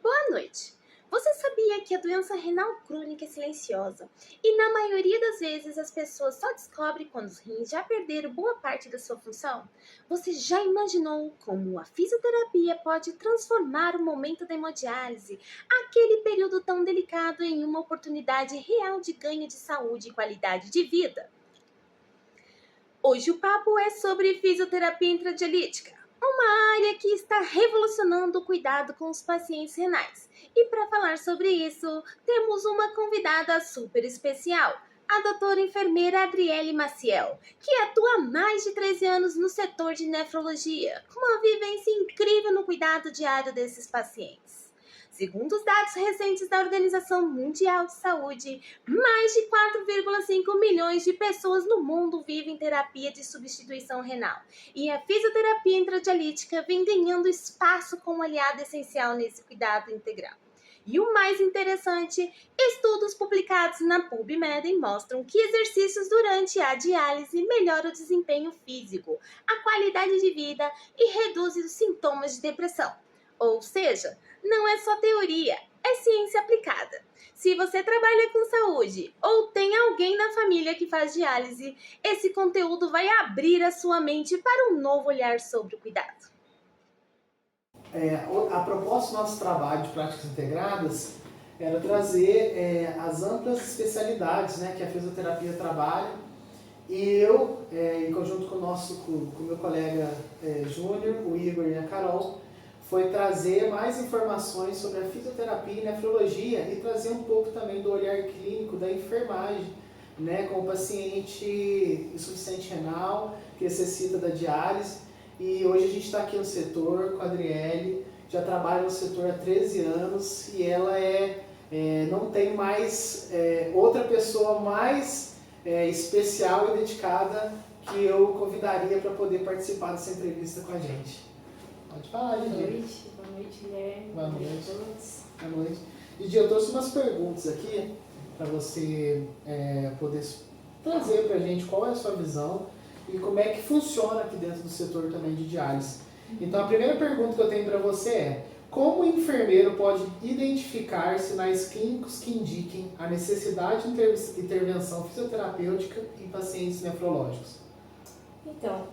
Boa noite! Você sabia que a doença renal crônica é silenciosa e, na maioria das vezes, as pessoas só descobrem quando os rins já perderam boa parte da sua função? Você já imaginou como a fisioterapia pode transformar o momento da hemodiálise, aquele período tão delicado, em uma oportunidade real de ganho de saúde e qualidade de vida? Hoje o papo é sobre fisioterapia intradialítica, uma área que está revolucionando o cuidado com os pacientes renais. E para falar sobre isso, temos uma convidada super especial, a doutora enfermeira Adriele Maciel, que atua há mais de 13 anos no setor de nefrologia, com uma vivência incrível no cuidado diário desses pacientes. Segundo os dados recentes da Organização Mundial de Saúde, mais de 4,5 milhões de pessoas no mundo vivem terapia de substituição renal. E a fisioterapia intradialítica vem ganhando espaço como aliado essencial nesse cuidado integral. E o mais interessante, estudos publicados na PubMed mostram que exercícios durante a diálise melhoram o desempenho físico, a qualidade de vida e reduzem os sintomas de depressão. Ou seja, não é só teoria, é ciência aplicada. Se você trabalha com saúde ou tem alguém na família que faz diálise, esse conteúdo vai abrir a sua mente para um novo olhar sobre o cuidado. A proposta do nosso trabalho de práticas integradas era trazer as amplas especialidades, né, que a fisioterapia trabalha. E eu, em conjunto com o meu colega Júnior, o Igor e a Carol, foi trazer mais informações sobre a fisioterapia e nefrologia e trazer um pouco também do olhar clínico da enfermagem, né, com o paciente insuficiente renal que necessita da diálise. E hoje a gente está aqui no setor com a Adriele, já trabalha no setor há 13 anos e ela não tem mais outra pessoa mais especial e dedicada que eu convidaria para poder participar dessa entrevista com a gente. Pode falar, Didi. Boa noite, Guilherme. Boa noite a todos. Boa noite. Didi, eu trouxe umas perguntas aqui para você poder trazer para a gente qual é a sua visão e como é que funciona aqui dentro do setor também de diálise. Então, a primeira pergunta que eu tenho para você é: como o enfermeiro pode identificar sinais clínicos que indiquem a necessidade de intervenção fisioterapêutica em pacientes nefrológicos? Então,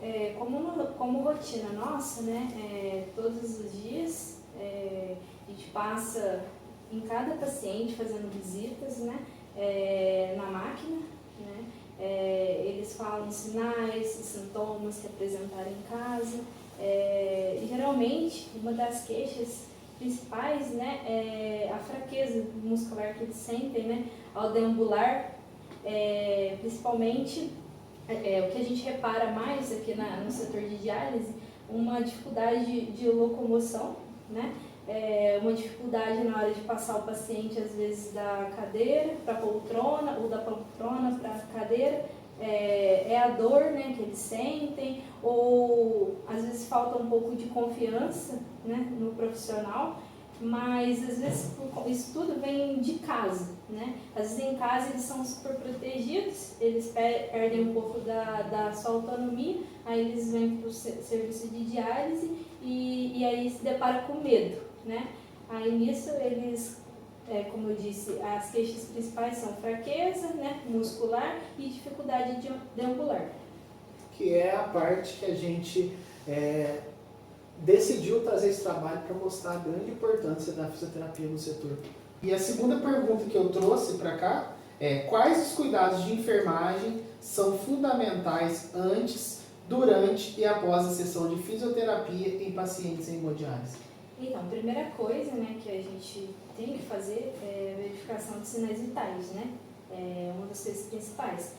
como rotina nossa, né, todos os dias a gente passa em cada paciente fazendo visitas, né, na máquina, né, eles falam sinais e sintomas que apresentaram em casa. E geralmente, uma das queixas principais, né, é a fraqueza muscular que eles sentem, né, ao deambular, principalmente. O que a gente repara mais aqui no setor de diálise, uma dificuldade de locomoção, né? Uma dificuldade na hora de passar o paciente, às vezes, da cadeira para a poltrona ou da poltrona para a cadeira. É a dor, né, que eles sentem, ou às vezes falta um pouco de confiança, né, no profissional. Mas às vezes isso tudo vem de casa, né? Às vezes em casa eles são super protegidos, eles perdem um pouco da sua autonomia, aí eles vêm para o serviço de diálise e aí se depara com medo, né? Aí nisso eles, como eu disse, as queixas principais são fraqueza, né, muscular e dificuldade de deambular. Que é a parte que a gente decidiu trazer esse trabalho para mostrar a grande importância da fisioterapia no setor. E a segunda pergunta que eu trouxe para cá é: quais os cuidados de enfermagem são fundamentais antes, durante e após a sessão de fisioterapia em pacientes em hemodiálise? Então, a primeira coisa, né, que a gente tem que fazer é a verificação de sinais vitais, né? Uma das coisas principais.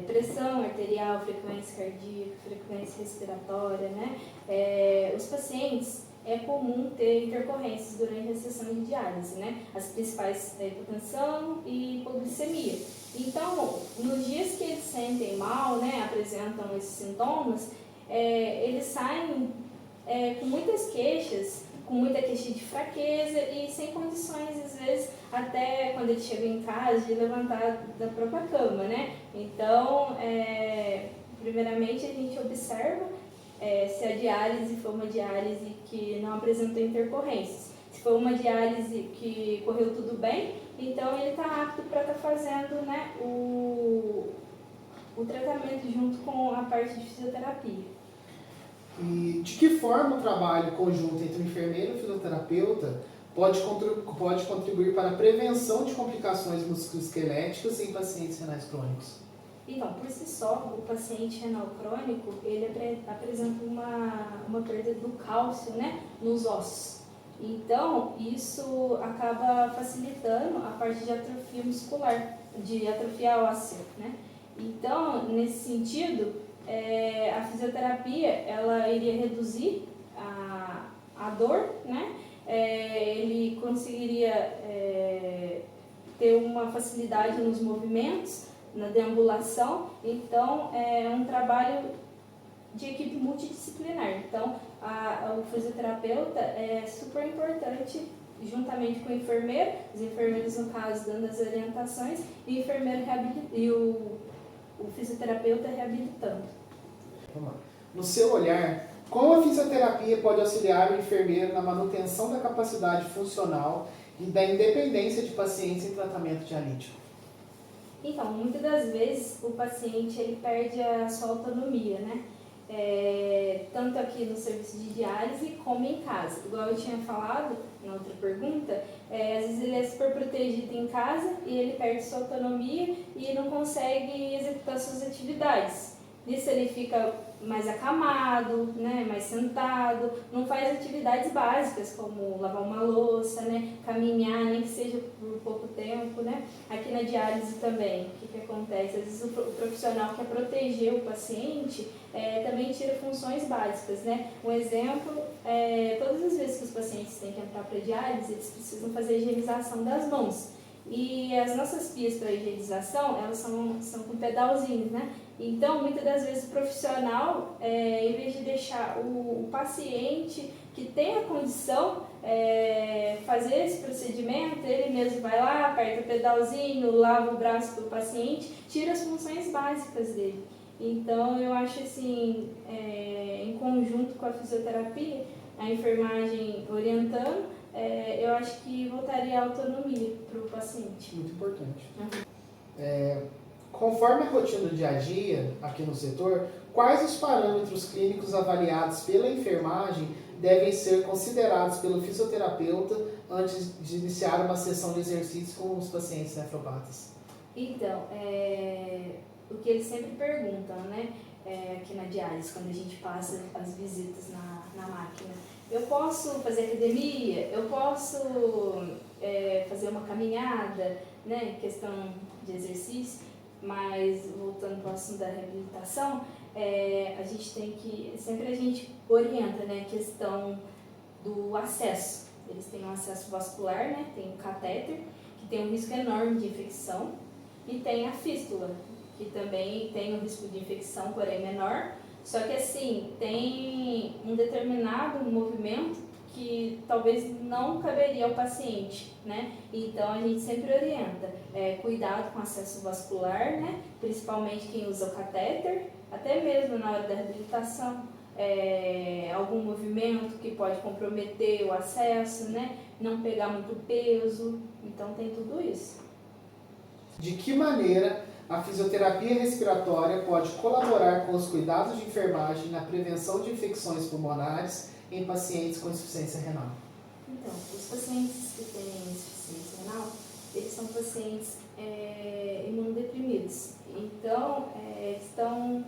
Pressão arterial, frequência cardíaca, frequência respiratória, né? Os pacientes, é comum ter intercorrências durante a sessão de diálise, né? As principais hipertensão e hipoglicemia. Então, nos dias que eles sentem mal, né, apresentam esses sintomas, eles saem com muitas queixas, com muita queixa de fraqueza e sem condições, às vezes, até quando eles chegam em casa, de levantar da própria cama, né? Então, primeiramente, a gente observa se a diálise for uma diálise que não apresentou intercorrências. Se foi uma diálise que correu tudo bem, então ele está apto para estar fazendo, né, o tratamento junto com a parte de fisioterapia. E de que forma o trabalho conjunto entre o enfermeiro e o fisioterapeuta pode contribuir para a prevenção de complicações musculoesqueléticas em pacientes renais crônicos? Então, por si só, o paciente renal crônico, ele apresenta uma perda do cálcio, né, nos ossos. Então, isso acaba facilitando a parte de atrofia muscular, de atrofia óssea, né? Então, nesse sentido, a fisioterapia, ela iria reduzir a dor, né? Ele conseguiria ter uma facilidade nos movimentos, na deambulação. Então, é um trabalho de equipe multidisciplinar. Então, o fisioterapeuta é super importante, juntamente com o enfermeiro, os enfermeiros, no caso, dando as orientações, e o enfermeiro e o fisioterapeuta reabilitando. Vamos lá. No seu olhar, como a fisioterapia pode auxiliar o enfermeiro na manutenção da capacidade funcional e da independência de pacientes em tratamento dialítico? Então, muitas das vezes o paciente ele perde a sua autonomia, né? Tanto aqui no serviço de diálise como em casa. Igual eu tinha falado na outra pergunta, às vezes ele é super protegido em casa e ele perde sua autonomia e não consegue executar suas atividades. Nisso ele fica mais acamado, né, mais sentado, não faz atividades básicas como lavar uma louça, né, caminhar, nem que seja por pouco tempo, né. Aqui na diálise também, o que acontece? Às vezes o profissional quer proteger o paciente, também tira funções básicas, né. Um exemplo, todas as vezes que os pacientes têm que entrar para a diálise, eles precisam fazer a higienização das mãos. E as nossas pias para higienização, elas são com pedalzinhos, né? Então, muitas das vezes o profissional, em vez de deixar o paciente que tem a condição fazer esse procedimento, ele mesmo vai lá, aperta o pedalzinho, lava o braço do paciente, tira as funções básicas dele. Então, eu acho assim, em conjunto com a fisioterapia, a enfermagem orientando, eu acho que voltaria a autonomia para o paciente. Muito importante. Uhum. Conforme a rotina do dia a dia aqui no setor, quais os parâmetros clínicos avaliados pela enfermagem devem ser considerados pelo fisioterapeuta antes de iniciar uma sessão de exercícios com os pacientes nefropatas? Então, o que eles sempre perguntam, né, aqui na diálise, quando a gente passa as visitas na máquina, eu posso fazer academia, eu posso fazer uma caminhada, né, questão de exercício. Mas, voltando para o assunto da reabilitação, a gente tem que, sempre a gente orienta, né, a questão do acesso. Eles têm um acesso vascular, né, tem o catéter, que tem um risco enorme de infecção, e tem a fístula, que também tem um risco de infecção, porém menor, só que assim, tem um determinado movimento que talvez não caberia ao paciente, né? Então a gente sempre orienta, cuidado com acesso vascular, né? Principalmente quem usa o catéter, até mesmo na hora da reabilitação, algum movimento que pode comprometer o acesso, né? Não pegar muito peso, então tem tudo isso. De que maneira a fisioterapia respiratória pode colaborar com os cuidados de enfermagem na prevenção de infecções pulmonares em pacientes com insuficiência renal? Então, os pacientes que têm insuficiência renal, eles são pacientes imunodeprimidos. Então, estão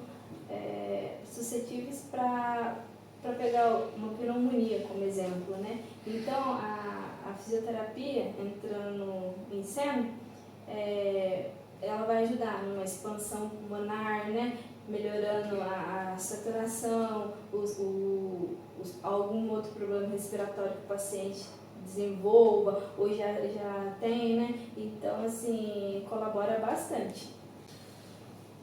suscetíveis para pegar uma pneumonia, como exemplo, né? Então, a fisioterapia, entrando em cena, ela vai ajudar numa expansão pulmonar, né? Melhorando a saturação, algum outro problema respiratório que o paciente desenvolva ou já tem, né? Então, assim, colabora bastante.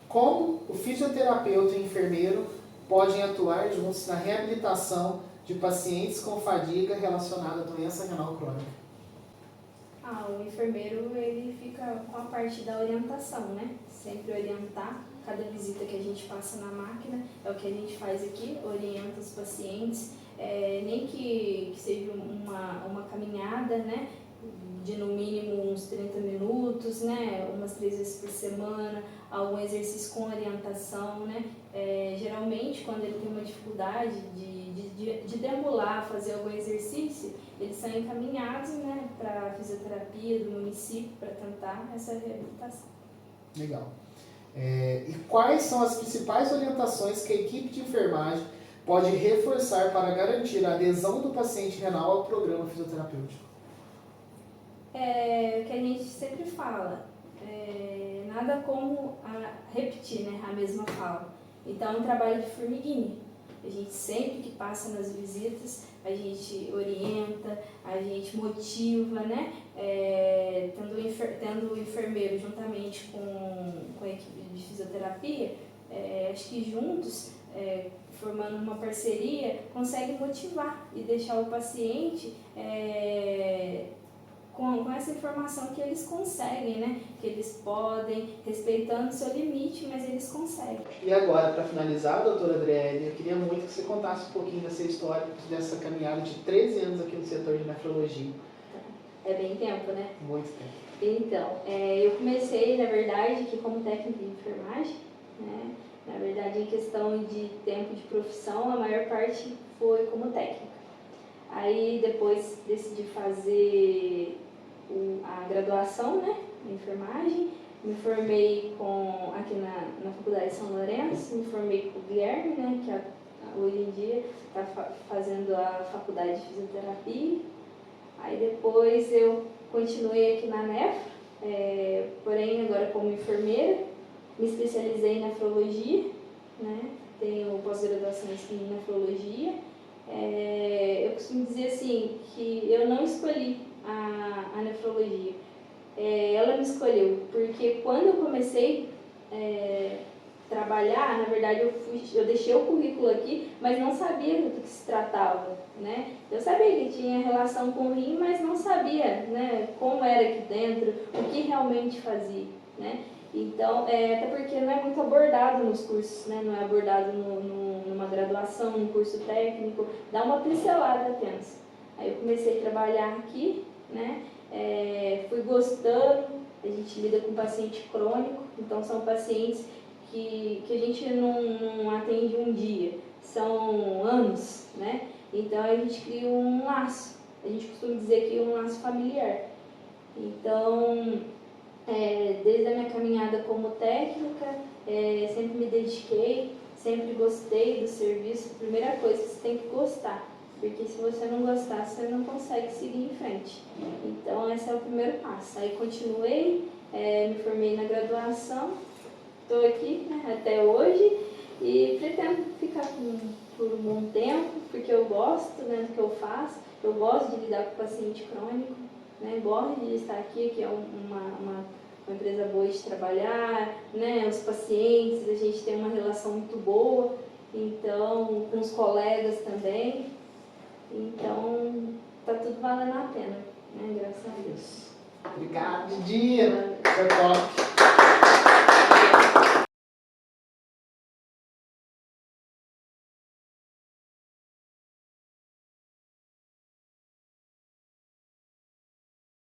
Como o fisioterapeuta e o enfermeiro podem atuar juntos na reabilitação de pacientes com fadiga relacionada à doença renal crônica? O enfermeiro, ele fica com a parte da orientação, né? Sempre orientar cada visita que a gente passa na máquina, é o que a gente faz aqui, orienta os pacientes, nem que seja uma caminhada, né, de no mínimo uns 30 minutos, né, umas 3 vezes por semana, algum exercício com orientação, né. Geralmente, quando ele tem uma dificuldade de deambular, fazer algum exercício, eles são encaminhados, né, para a fisioterapia do município para tentar essa reabilitação. Legal. E quais são as principais orientações que a equipe de enfermagem pode reforçar para garantir a adesão do paciente renal ao programa fisioterapêutico? Que a gente sempre fala, nada como repetir, né, a mesma fala. Então, é um trabalho de formiguinha. A gente sempre que passa nas visitas, a gente orienta, a gente motiva, né? Tendo o enfermeiro juntamente com a equipe de fisioterapia, acho que juntos, formando uma parceria, consegue motivar e deixar o paciente com essa informação que eles conseguem, né? Que eles podem, respeitando o seu limite, mas eles conseguem. E agora, para finalizar, doutora Adriele, eu queria muito que você contasse um pouquinho dessa história, dessa caminhada de 13 anos aqui no setor de nefrologia. É bem tempo, né? Muito tempo. Então, eu comecei, na verdade, aqui como técnica de enfermagem, né? Na verdade, em questão de tempo de profissão, a maior parte foi como técnica. Aí, depois, decidi fazer a graduação, né, em enfermagem, me formei aqui na Faculdade de São Lourenço, me formei com o Guilherme, né, que hoje em dia está fazendo a faculdade de fisioterapia. Aí depois eu continuei aqui na Nefro, porém agora como enfermeira, me especializei em nefrologia, né, tenho pós-graduação em nefrologia. Eu costumo dizer assim, que eu não escolhi a nefrologia, ela me escolheu, porque quando eu comecei a trabalhar, na verdade eu deixei o currículo aqui, mas não sabia do que se tratava, né? Eu sabia que tinha relação com o rim, mas não sabia, né, como era aqui dentro, o que realmente fazia, né? Então, até porque não é muito abordado nos cursos, né? Não é abordado numa graduação, num curso técnico, dá uma pincelada apenas. Aí eu comecei a trabalhar aqui, né? Fui gostando, a gente lida com paciente crônico, então são pacientes que a gente não atende um dia, são anos, né? Então a gente cria um laço, a gente costuma dizer que é um laço familiar. Então, desde a minha caminhada como técnica, sempre me dediquei, sempre gostei do serviço. A primeira coisa, você tem que gostar, porque se você não gostar, você não consegue seguir em frente. Então, esse é o primeiro passo. Aí continuei, me formei na graduação, estou aqui, né, até hoje e pretendo ficar por um bom tempo, porque eu gosto, né, do que eu faço, eu gosto de lidar com paciente crônico, né, gosto de estar aqui, que é uma empresa boa de trabalhar, né, os pacientes, a gente tem uma relação muito boa, então, com os colegas também, então, tá tudo valendo a pena, né, graças a Deus. Obrigado, Didi. Foi top.